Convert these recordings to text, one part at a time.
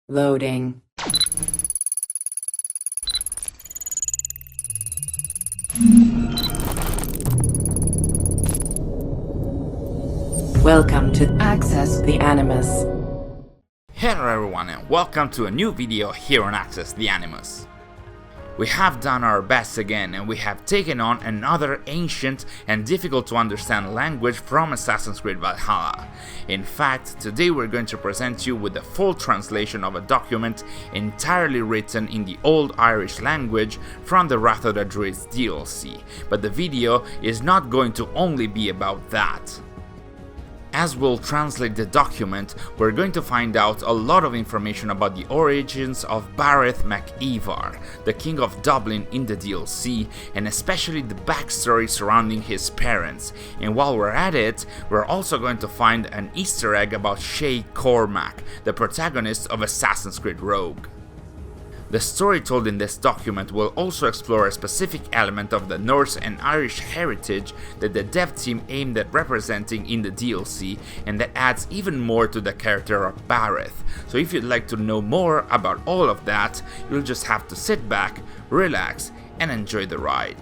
Loading. Welcome to Access the Animus. Hello everyone and welcome to a new video here on Access the Animus. We have done our best again and we have taken on another ancient and difficult to understand language from Assassin's Creed Valhalla. In fact, today we're going to present you with the full translation of a document entirely written in the Old Irish language from the Wrath of the Druids DLC, but the video is not going to only be about that. As we'll translate the document, we're going to find out a lot of information about the origins of Bárid mac Ímair, the King of Dublin in the DLC, and especially the backstory surrounding his parents. And while we're at it, we're also going to find an Easter egg about Shay Cormac, the protagonist of Assassin's Creed Rogue. The story told in this document will also explore a specific element of the Norse and Irish heritage that the dev team aimed at representing in the DLC, and that adds even more to the character of Bárid. So if you'd like to know more about all of that, you'll just have to sit back, relax, and enjoy the ride.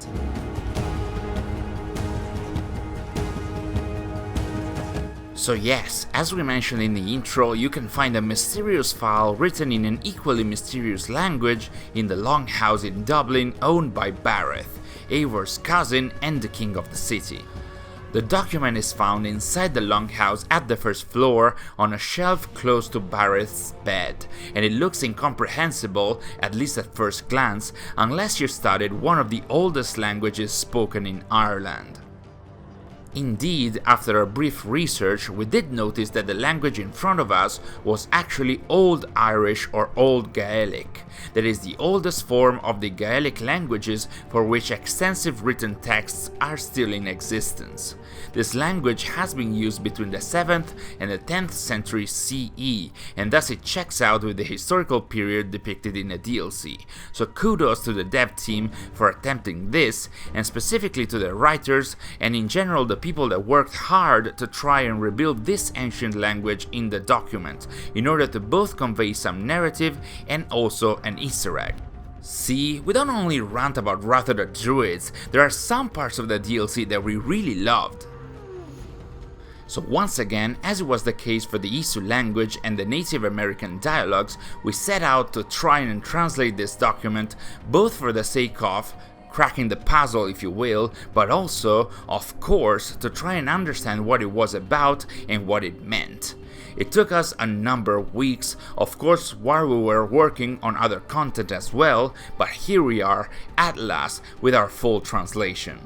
So yes, as we mentioned in the intro, you can find a mysterious file written in an equally mysterious language in the Longhouse in Dublin owned by Bárid, Eivor's cousin and the king of the city. The document is found inside the Longhouse at the first floor on a shelf close to Bárid's bed, and it looks incomprehensible, at least at first glance, unless you studied one of the oldest languages spoken in Ireland. Indeed, after a brief research, we did notice that the language in front of us was actually Old Irish or Old Gaelic, that is the oldest form of the Gaelic languages for which extensive written texts are still in existence. This language has been used between the 7th and the 10th century CE, and thus it checks out with the historical period depicted in the DLC. So kudos to the dev team for attempting this, and specifically to the writers and in general the people that worked hard to try and rebuild this ancient language in the document, in order to both convey some narrative and also an Easter egg. See, we don't only rant about Wrath of the Druids, there are some parts of the DLC that we really loved. So once again, as it was the case for the Isu language and the Native American dialogues, we set out to try and translate this document, both for the sake of cracking the puzzle, if you will, but also, of course, to try and understand what it was about and what it meant. It took us a number of weeks, of course, while we were working on other content as well, but here we are, at last, with our full translation.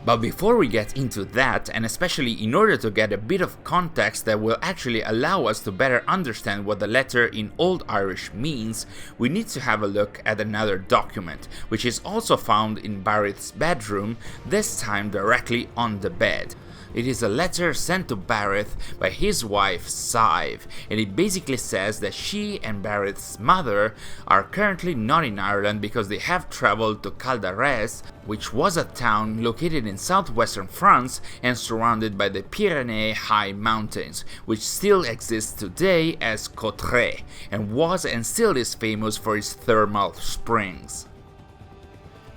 But before we get into that, and especially in order to get a bit of context that will actually allow us to better understand what the letter in Old Irish means, we need to have a look at another document, which is also found in Bárid's bedroom, this time directly on the bed. It is a letter sent to Bárid by his wife Shay, and it basically says that she and Bárid's mother are currently not in Ireland because they have traveled to Caldarès, which was a town located in southwestern France and surrounded by the Pyrenees high mountains, which still exists today as Cotteret, and was and still is famous for its thermal springs.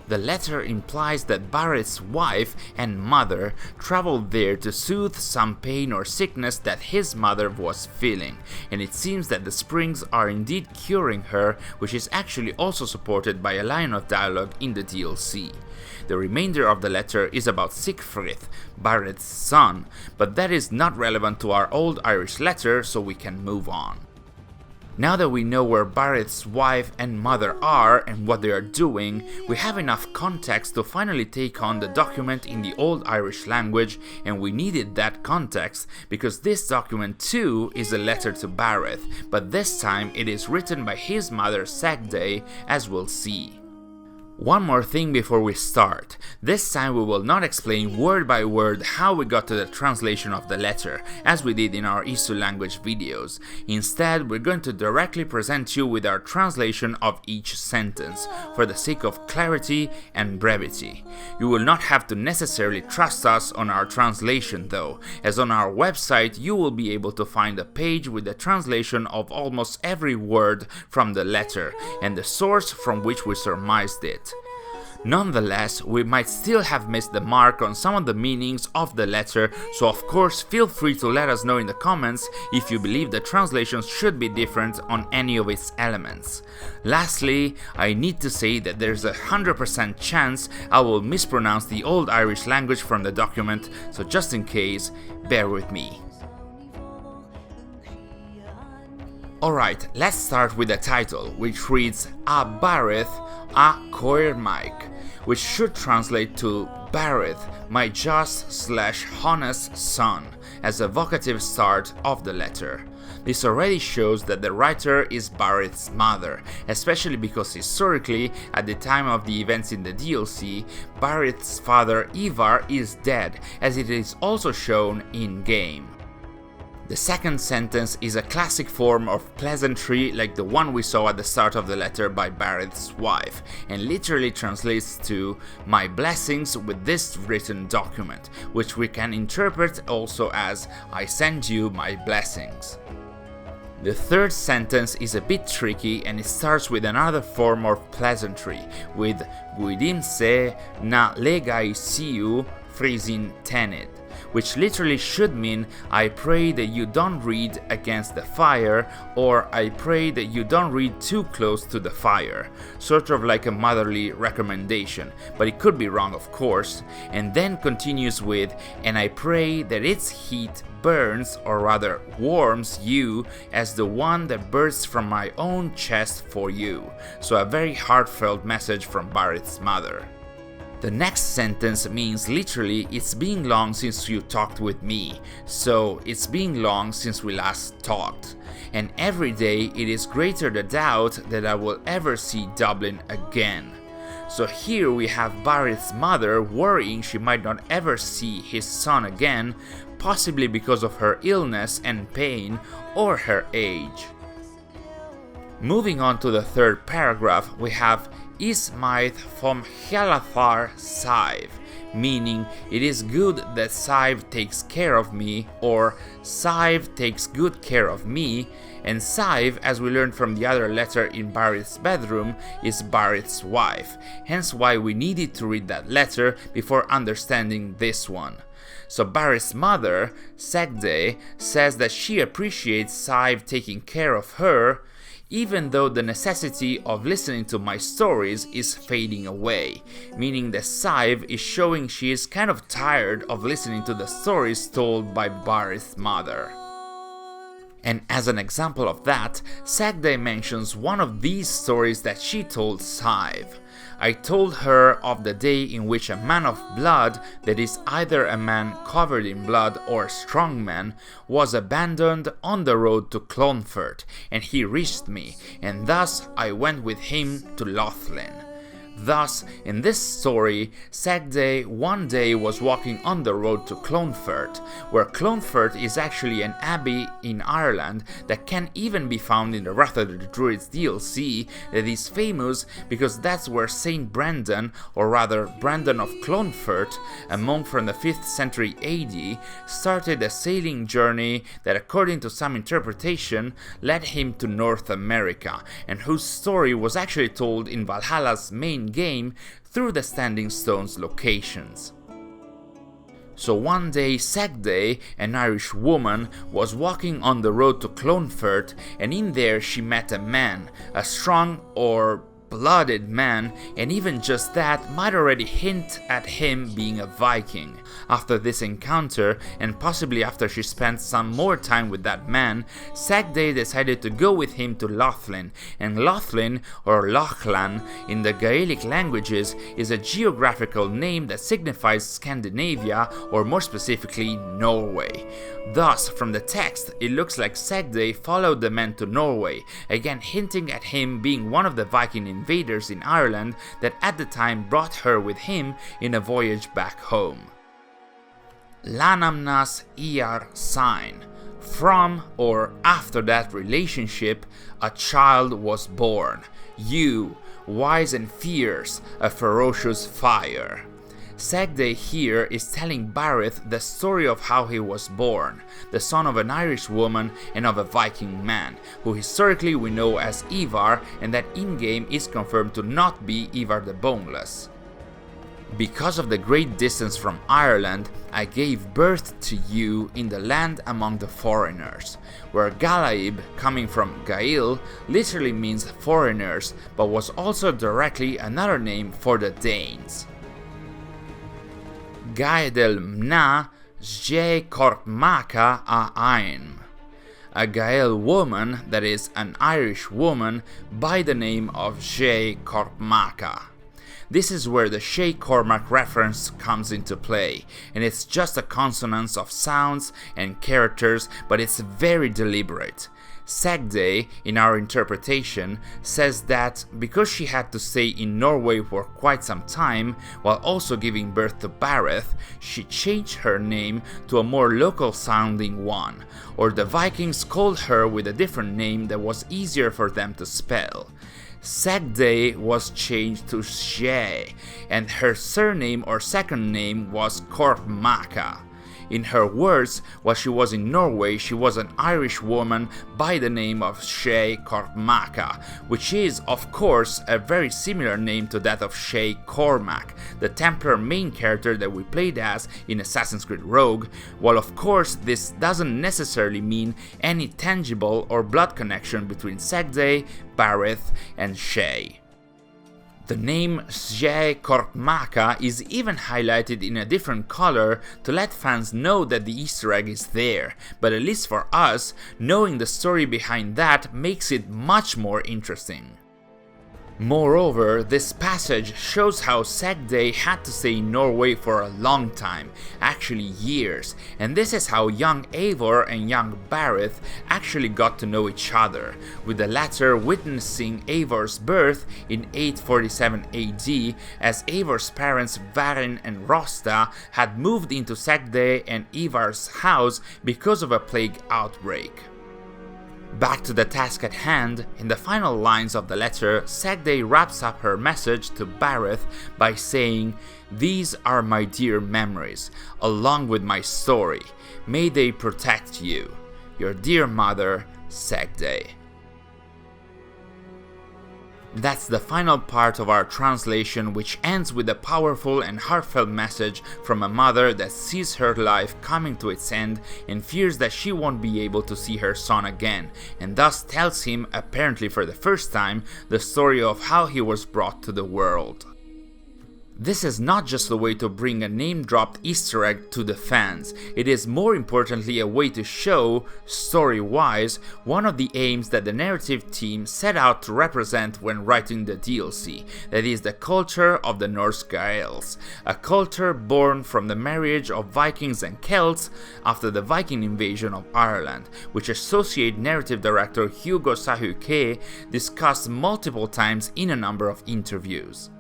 The letter implies that Bárid's wife and mother traveled there to soothe some pain or sickness that his mother was feeling, and it seems that the springs are indeed curing her, which is actually also supported by a line of dialogue in the DLC. The remainder of the letter is about Siegfried, Bárid's son, but that is not relevant to our Old Irish letter, so we can move on. Now that we know where Bárid's wife and mother are and what they are doing, we have enough context to finally take on the document in the Old Irish language, and we needed that context because this document too is a letter to Bárid, but this time it is written by his mother Sagde, as we'll see. One more thing before we start. This time we will not explain word by word how we got to the translation of the letter, as we did in our Isu language videos. Instead, we're going to directly present you with our translation of each sentence, for the sake of clarity and brevity. You will not have to necessarily trust us on our translation though, as on our website you will be able to find a page with the translation of almost every word from the letter, and the source from which we surmised it. Nonetheless, we might still have missed the mark on some of the meanings of the letter, so of course feel free to let us know in the comments if you believe the translations should be different on any of its elements. Lastly, I need to say that there's a 100% chance I will mispronounce the Old Irish language from the document, so just in case, bear with me. Alright, let's start with the title, which reads A Bárid a Cormac, which should translate to Bárid, my just/honest son, as a vocative start of the letter. This already shows that the writer is Bárid's mother, especially because historically, at the time of the events in the DLC, Bárid's father Ímair is dead, as it is also shown in-game. The second sentence is a classic form of pleasantry like the one we saw at the start of the letter by Bárid's wife, and literally translates to "my blessings with this written document," which we can interpret also as "I send you my blessings." The third sentence is a bit tricky and it starts with another form of pleasantry, with "Guidim se na legai siu frisin tenid," which literally should mean "I pray that you don't read against the fire," or "I pray that you don't read too close to the fire," sort of like a motherly recommendation, but it could be wrong of course, and then continues with "and I pray that its heat burns, or rather warms you as the one that bursts from my own chest for you," so a very heartfelt message from Bárid's mother. The next sentence means literally "it's been long since you talked with me," so it's been long since we last talked. And every day it is greater the doubt that I will ever see Dublin again. So here we have Bárid's mother worrying she might not ever see his son again, possibly because of her illness and pain or her age. Moving on to the third paragraph, we have Ímair from Helathar Saive, meaning "it is good that Saive takes care of me," or "Saive takes good care of me," and Saive, as we learned from the other letter in Bárid's bedroom, is Bárid's wife, hence why we needed to read that letter before understanding this one. So Bárid's mother, Segde, says that she appreciates Saive taking care of her, even though the necessity of listening to my stories is fading away, meaning that Saive is showing she is kind of tired of listening to the stories told by Bárid's mother. And as an example of that, Segde mentions one of these stories that she told Saive. "I told her of the day in which a man of blood, that is either a man covered in blood or a strong man, was abandoned on the road to Clonfert, and he reached me, and thus I went with him to Lothlin." Thus, in this story, Segde one day was walking on the road to Clonfert, where Clonfert is actually an abbey in Ireland that can even be found in the Wrath of the Druids DLC, that is famous because that's where Saint Brendan, or rather Brendan of Clonfert, a monk from the 5th century AD, started a sailing journey that, according to some interpretation, led him to North America, and whose story was actually told in Valhalla's main game through the Standing Stones locations. So one day Segde, an Irish woman, was walking on the road to Clonfert, and in there she met a man, a strong or blooded man, and even just that might already hint at him being a Viking. After this encounter, and possibly after she spent some more time with that man, Segde decided to go with him to Lothlin, and Lothlin, or Lochlan, in the Gaelic languages, is a geographical name that signifies Scandinavia, or more specifically Norway. Thus, from the text, it looks like Segde followed the man to Norway, again hinting at him being one of the Viking invaders in Ireland that at the time brought her with him in a voyage back home. Lanamnas Íar sign. From or after that relationship, a child was born. You, wise and fierce, a ferocious fire. Segde here is telling Bárid the story of how he was born, the son of an Irish woman and of a Viking man, who historically we know as Ímair, and that in-game is confirmed to not be Ímair the Boneless. Because of the great distance from Ireland, I gave birth to you in the land among the foreigners, where Galaib, coming from Gael, literally means foreigners, but was also directly another name for the Danes. Gaedel mna Shay Cormac a Aim. A Gael woman, that is, an Irish woman, by the name of Shay Cormac. This is where the Shay Cormac reference comes into play, and it's just a consonance of sounds and characters, but it's very deliberate. Segde, in our interpretation, says that because she had to stay in Norway for quite some time, while also giving birth to Bárid, she changed her name to a more local sounding one, or the Vikings called her with a different name that was easier for them to spell. Segde was changed to Shay, and her surname or second name was Cormac. In her words, while she was in Norway, she was an Irish woman by the name of Shay Cormac, which is, of course, a very similar name to that of Shay Cormac, the Templar main character that we played as in Assassin's Creed Rogue, while of course this doesn't necessarily mean any tangible or blood connection between Segde, Bárid, and Shay. The name Shay Cormac is even highlighted in a different color to let fans know that the Easter egg is there, but at least for us, knowing the story behind that makes it much more interesting. Moreover, this passage shows how Segde had to stay in Norway for a long time, actually years, and this is how young Eivor and young Bárid actually got to know each other, with the latter witnessing Eivor's birth in 847 AD, as Eivor's parents Varin and Rosta had moved into Segde and Ivar's house because of a plague outbreak. Back to the task at hand, in the final lines of the letter, Segde wraps up her message to Bárid by saying, "These are my dear memories, along with my story. May they protect you. Your dear mother, Segde." That's the final part of our translation, which ends with a powerful and heartfelt message from a mother that sees her life coming to its end and fears that she won't be able to see her son again, and thus tells him, apparently for the first time, the story of how he was brought to the world. This is not just a way to bring a name-dropped Easter egg to the fans, it is more importantly a way to show, story-wise, one of the aims that the narrative team set out to represent when writing the DLC, that is the culture of the Norse-Gaels, a culture born from the marriage of Vikings and Celts after the Viking invasion of Ireland, which associate narrative director Hugo Sahuquet discussed multiple times in a number of interviews.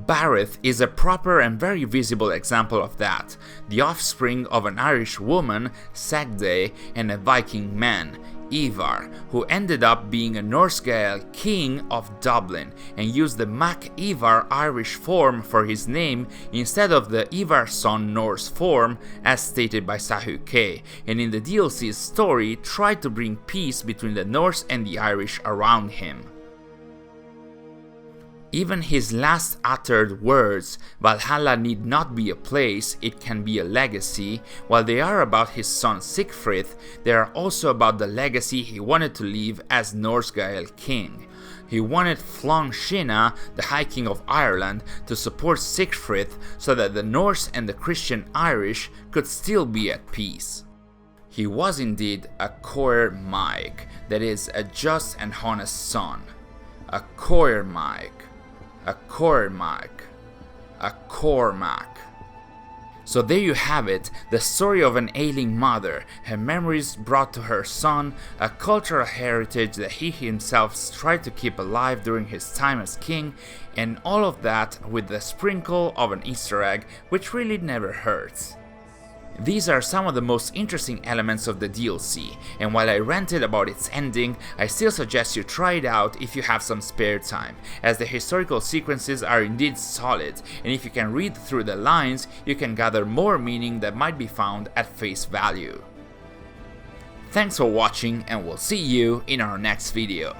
Bárid is a proper and very visible example of that, the offspring of an Irish woman, Segde, and a Viking man, Ímair, who ended up being a Norse-Gael King of Dublin and used the Mac Ímair Irish form for his name instead of the Ímair son Norse form as stated by Sahuquet, and in the DLC's story tried to bring peace between the Norse and the Irish around him. Even his last uttered words, Valhalla need not be a place, it can be a legacy, while they are about his son Siegfried, they are also about the legacy he wanted to leave as Norse-Gael king. He wanted Flon Shinna, the High King of Ireland, to support Siegfried so that the Norse and the Christian Irish could still be at peace. He was indeed a Cormac, that is, a just and honest son. A Cormac. A Cormac. A Cormac. So there you have it, the story of an ailing mother, her memories brought to her son, a cultural heritage that he himself tried to keep alive during his time as king, and all of that with the sprinkle of an Easter egg, which really never hurts. These are some of the most interesting elements of the DLC, and while I ranted about its ending, I still suggest you try it out if you have some spare time, as the historical sequences are indeed solid, and if you can read through the lines, you can gather more meaning that might be found at face value. Thanks for watching, and we'll see you in our next video.